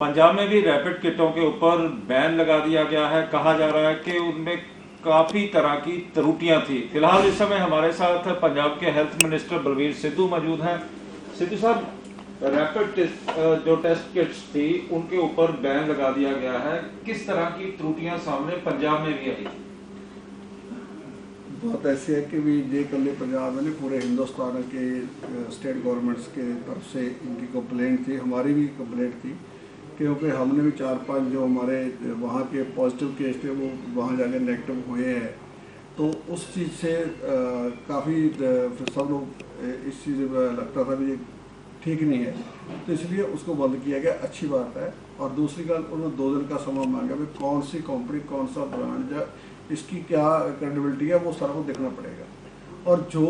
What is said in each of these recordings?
पंजाब में भी रैपिड किटों के ऊपर बैन लगा दिया गया है। कहा जा रहा है कि उनमें काफ़ी तरह की त्रुटियां थी। फिलहाल इस समय हमारे साथ पंजाब के हेल्थ मिनिस्टर बलवीर सिद्धू मौजूद हैं। सिद्धू साहब, रैपिड टेस्ट जो टेस्ट किट्स थी उनके ऊपर बैन लगा दिया गया है। किस तरह की त्रुटियां सामने पंजाब में भी आई? बात ऐसी है कि भी ये कल पंजाब में नहीं, पूरे हिंदुस्तान के स्टेट गवर्नमेंट्स के तरफ से इनकी कंप्लेंट थी, हमारी भी कंप्लेंट थी, क्योंकि हमने भी 4-5 जो हमारे वहाँ के पॉजिटिव केस थे वो वहाँ जाके नेगेटिव हुए हैं। तो उस चीज़ से काफ़ी सब लोग इस चीज़ में लगता था भी ये ठीक नहीं है, तो इसलिए उसको बंद किया गया। अच्छी बात है। और दूसरी बात, उन्होंने 2 दिन का समय मांगा भी कौन सी कंपनी, कौन सा ब्रांड, या इसकी क्या क्रेडिबिलिटी है, वो सारा को देखना पड़ेगा। और जो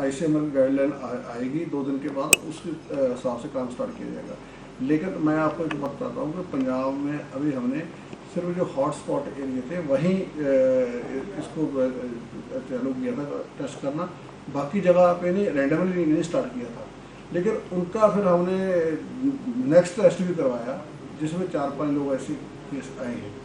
ICMR गाइडलाइन आएगी 2 दिन के बाद, उसके हिसाब से काम स्टार्ट किया जाएगा। लेकिन मैं आपको एक बात बताता हूँ कि पंजाब में अभी हमने सिर्फ जो हॉटस्पॉट एरिया थे वहीं इसको चालू किया था टेस्ट करना, बाकी जगह पे नहीं, रैंडमली नहीं स्टार्ट किया था। लेकिन उनका फिर हमने नेक्स्ट टेस्ट भी करवाया जिसमें 4-5 लोग ऐसे केस आए हैं,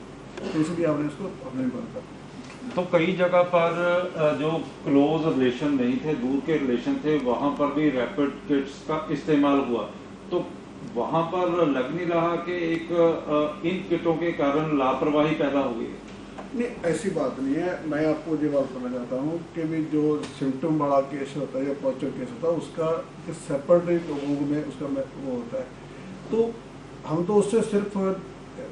तो इसलिए हमने इसको हमने बंद कर दिया। तो कई जगह पर जो क्लोज रिलेशन नहीं थे, दूर के रिलेशन थे, वहां पर भी रैपिड किट्स का इस्तेमाल हुआ। तो वहां पर लग नहीं रहा कि एक इन किटों के कारण लापरवाही पैदा हो गई? नहीं, ऐसी बात नहीं है। मैं आपको ये बात कहना चाहता हूँ कि भी जो सिम्टम वाला केस होता है या पॉजिटिव केस होता है उसका सेपरेट लोगों में उसका वो होता है। तो हम तो उससे सिर्फ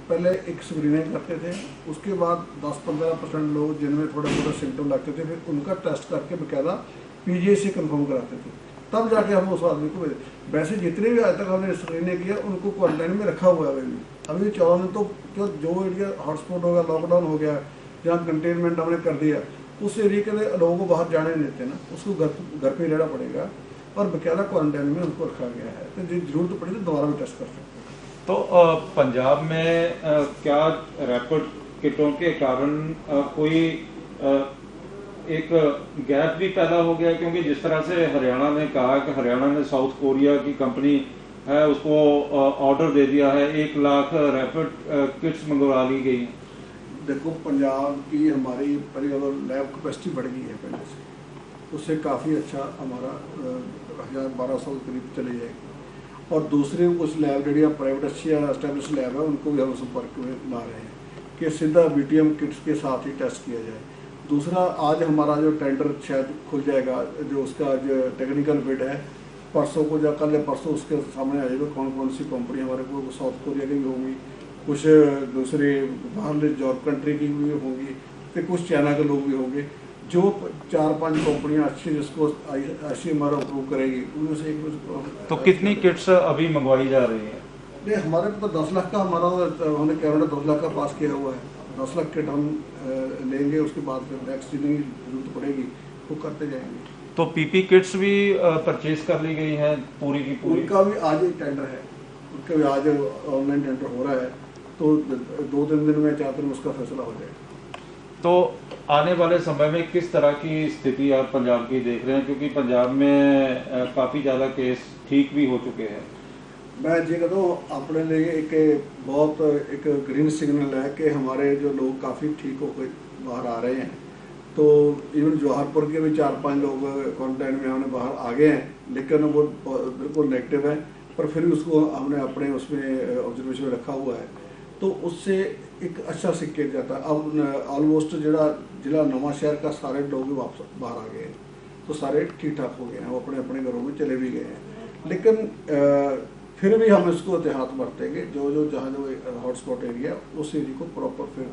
पहले एक स्क्रीनिंग करते थे, उसके बाद 10-15% लोग जिनमें थोड़े थोड़े सिम्टम लगते थे फिर उनका टेस्ट करके बकायदा PGI से कंफर्म कराते थे, तब जाके हम उस आदमी को भेजे। वैसे जितने भी आज तक हमने स्क्रीनिंग किया उनको क्वारंटाइन में रखा हुआ है अभी 14 दिन। तो जो एरिया हॉटस्पॉट हो गया, लॉकडाउन हो गया, जहाँ कंटेनमेंट हमने कर दिया, उस एरिया के लिए लोगों को बाहर जाने नहीं देते ना, उसको घर पे रहना पड़ेगा और बकायदा क्वारंटाइन में उनको रखा गया है। तो जरूरत पड़ी तो दोबारा भी टेस्ट कर सकते हैं। तो पंजाब में क्या रैपिड किटों के कारण कोई एक गैप भी पैदा हो गया? क्योंकि जिस तरह से हरियाणा ने कहा कि हरियाणा ने साउथ कोरिया की कंपनी है उसको ऑर्डर दे दिया है, 1 लाख रैपिड किट्स मंगवा ली गई। देखो, पंजाब की हमारी लैब कैपेसिटी बढ़ गई है पहले से, उससे काफ़ी अच्छा हमारा 1000-1200 के करीब चले जाएगी। और दूसरे कुछ लैब जी प्राइवेट अच्छी एस्टेब्लिश लैब है उनको भी हम संपर्क में ला रहे हैं कि सीधा BTM किट्स के साथ ही टेस्ट किया जाए। दूसरा, आज हमारा जो टेंडर शायद खुल जाएगा, जो उसका जो टेक्निकल बिड है, परसों को या कल या परसों उसके सामने आ जाएगा कौन कौन सी कंपनी हमारे को, साउथ कोरिया की भी होंगी, कुछ दूसरे बाहर जॉब कंट्री की भी होंगी, तो कुछ चाइना के लोग भी होंगे। जो 4-5 कंपनियां अच्छी जिसको ICMR अप्रूव करेगी उनमें से एक। तो कितनी किट्स अभी मंगवाई जा रही है? नहीं, हमारे तो 10 लाख का हमारा हमने कैबिनेट 10 लाख का पास किया हुआ है। 10 लाख किट हम लेंगे, उसके बाद फिर नेक्स्ट जितनी जरूरत पड़ेगी वो करते जाएंगे। तो PP किट्स भी परचेज कर ली गई है पूरी की पूरी? उनका भी आज ही टेंडर है, उनका भी आज ऑनलाइन टेंडर हो रहा है, तो 2-3 दिन में 4 दिन में उसका फैसला हो जाएगा। तो आने वाले समय में किस तरह की स्थिति आप पंजाब की देख रहे हैं? क्योंकि पंजाब में काफ़ी ज़्यादा केस ठीक भी हो चुके हैं। मैं ये कहता हूँ अपने लिए एक बहुत एक ग्रीन सिग्नल है कि हमारे जो लोग काफ़ी ठीक होकर बाहर आ रहे हैं। तो इवन जौहरपुर के भी 4-5 लोग क्वारंटाइन में हमने बाहर आ गए हैं, लेकिन वो बिल्कुल नेगेटिव है, पर फिर भी उसको हमने अपने उसमें ऑब्जर्वेशन में रखा हुआ है। तो उससे एक अच्छा सिक्के जाता है। अब ऑलमोस्ट जिला नवा शहर का सारे लोग भी वापस बाहर आ गए हैं, तो सारे ठीक ठाक हो गए हैं, वो अपने अपने घरों में चले भी गए हैं। लेकिन फिर भी हम इसको एहतियात बरतेंगे, जो जहाँ जो हॉटस्पॉट एरिया उस एरिया को प्रॉपर फिर।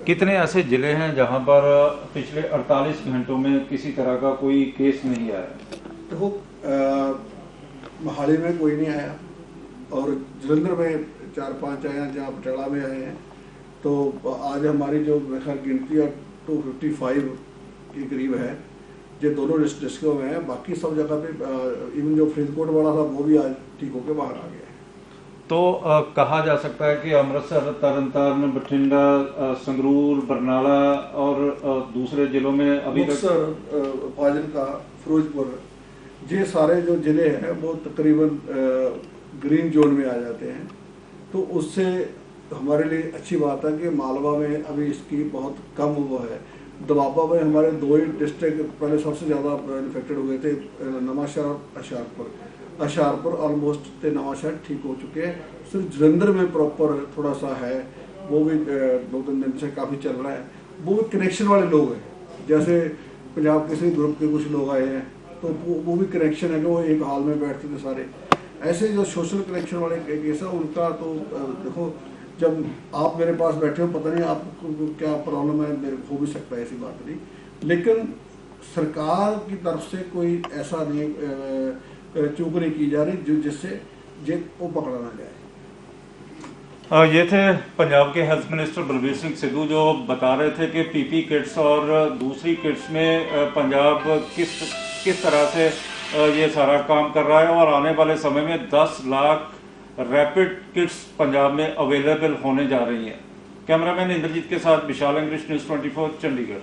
कितने ऐसे जिले हैं जहां पर पिछले 48 घंटों में किसी तरह का कोई केस नहीं आया? देखो, मोहाली में कोई नहीं आया और जलंधर में 4-5 आए हैं, जहाँ पटियाला में आए हैं। तो आज हमारी जो मेरे गिनती है 255 के करीब है, ये दोनों डिस्ट्रिक्टों में है। बाकी सब जगह पे इवन जो फरीदकोट वाला था वो भी आज ठीक होकर बाहर आ गया है। तो कहा जा सकता है कि अमृतसर, तरनतारन, बठिंडा, संगरूर, बरनाला और दूसरे जिलों में अभी तक फाजिलका, फिरोजपुर, ये सारे जो जिले हैं वो तकरीबन ग्रीन जोन में आ जाते हैं। तो उससे हमारे लिए अच्छी बात है कि मालवा में अभी इसकी बहुत कम वो है। दोआबा में हमारे 2 ही डिस्ट्रिक्ट पहले सबसे ज़्यादा इन्फेक्टेड हुए थे, नवांशहर और अशारपुर ऑलमोस्ट नवांशहर ठीक हो चुके हैं। सिर्फ जलंधर में प्रॉपर थोड़ा सा है, वो भी 2-3 दिन से काफ़ी चल रहा है। वो भी कनेक्शन वाले लोग हैं, जैसे पंजाब केसरी ग्रुप के कुछ लोग आए हैं तो वो भी कनेक्शन है कि वो एक हॉल में बैठते थे सारे। ऐसे जो सोशल कनेक्शन वाले केस है उनका तो देखो, जब आप मेरे पास बैठे हो पता नहीं आपको क्या प्रॉब्लम है, मेरे हो भी सकता है, ऐसी बात नहीं। लेकिन सरकार की तरफ से कोई ऐसा नहीं चूक नहीं की जा रही जिससे वो पकड़ा ना जाए। ये थे पंजाब के हेल्थ मिनिस्टर बलबीर सिंह सिद्धू जो बता रहे थे कि पीपी किट्स और दूसरी किट्स में पंजाब किस तरह से ये सारा काम कर रहा है और आने वाले समय में 10 लाख रैपिड किट्स पंजाब में अवेलेबल होने जा रही हैं। कैमरामैन इंद्रजीत के साथ विशाल इंग्लिश न्यूज़ 24 चंडीगढ़।